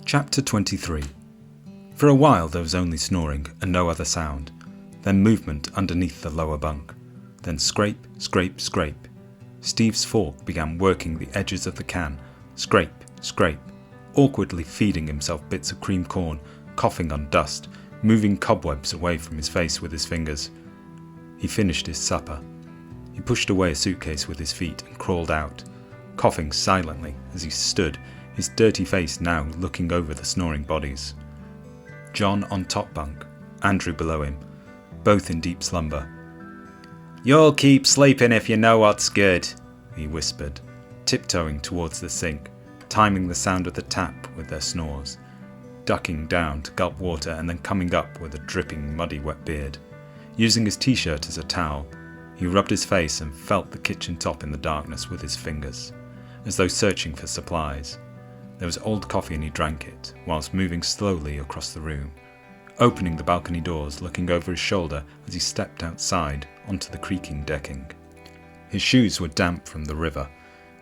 Chapter 23. For a while there was only snoring and no other sound, then movement underneath the lower bunk, then scrape, scrape, scrape. Steve's fork began working the edges of the can, scrape, scrape, awkwardly feeding himself bits of cream corn, coughing on dust, moving cobwebs away from his face with his fingers. He finished his supper. He pushed away a suitcase with his feet and crawled out, coughing silently as he stood, his dirty face now looking over the snoring bodies. John on top bunk, Andrew below him, both in deep slumber. "You'll keep sleeping if you know what's good," he whispered, tiptoeing towards the sink, timing the sound of the tap with their snores, ducking down to gulp water and then coming up with a dripping, muddy, wet beard. Using his t-shirt as a towel, he rubbed his face and felt the kitchen top in the darkness with his fingers, as though searching for supplies. There was old coffee and he drank it, whilst moving slowly across the room, opening the balcony doors, looking over his shoulder as he stepped outside onto the creaking decking. His shoes were damp from the river.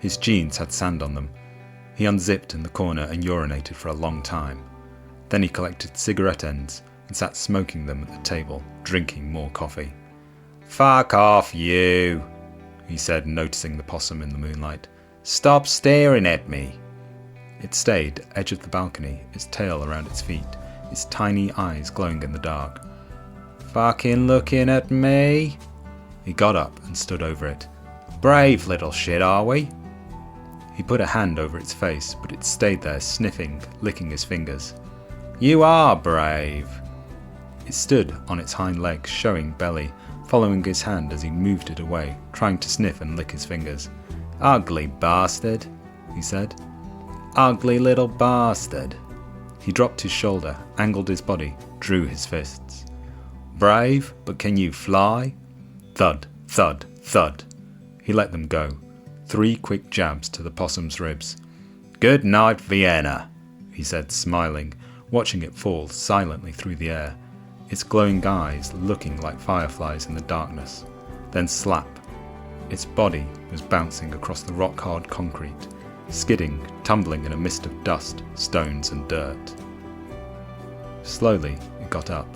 His jeans had sand on them. He unzipped in the corner and urinated for a long time. Then he collected cigarette ends and sat smoking them at the table, drinking more coffee. "Fuck off, you," he said, noticing the possum in the moonlight. "Stop staring at me." It stayed, edge of the balcony, its tail around its feet, its tiny eyes glowing in the dark. "Fucking looking at me?" He got up and stood over it. "Brave little shit, are we?" He put a hand over its face, but it stayed there, sniffing, licking his fingers. "You are brave." It stood on its hind legs, showing belly, following his hand as he moved it away, trying to sniff and lick his fingers. "Ugly bastard," he said. "Ugly little bastard." He dropped his shoulder, angled his body, drew his fists. "Brave, but can you fly?" Thud, thud, thud. He let them go. 3 quick jabs to the possum's ribs. "Good night, Vienna," he said, smiling, watching it fall silently through the air, its glowing eyes looking like fireflies in the darkness. Then slap. Its body was bouncing across the rock-hard concrete, skidding, tumbling in a mist of dust, stones and dirt. Slowly it got up,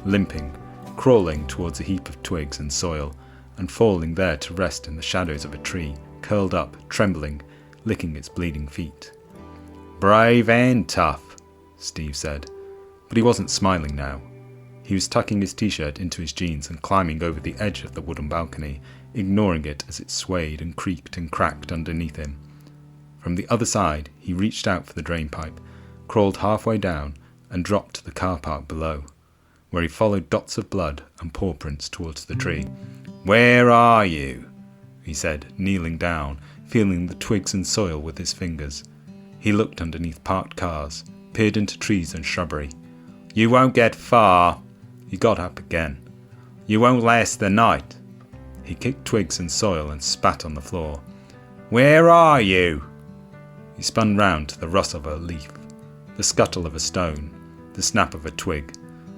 limping, crawling towards a heap of twigs and soil, and falling there to rest in the shadows of a tree, curled up, trembling, licking its bleeding feet. "Brave and tough," Steve said, but he wasn't smiling now. He was tucking his t-shirt into his jeans and climbing over the edge of the wooden balcony, ignoring it as it swayed and creaked and cracked underneath him. From the other side, he reached out for the drain pipe, crawled halfway down, and dropped to the car park below, where he followed dots of blood and paw prints towards the tree. "Where are you?" he said, kneeling down, feeling the twigs and soil with his fingers. He looked underneath parked cars, peered into trees and shrubbery. "You won't get far." He got up again. "You won't last the night." He kicked twigs and soil and spat on the floor. "Where are you?" He spun round to the rustle of a leaf, the scuttle of a stone, the snap of a twig.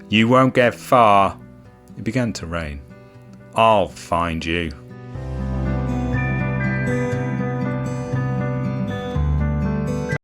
"You won't get far." It began to rain. "I'll find you."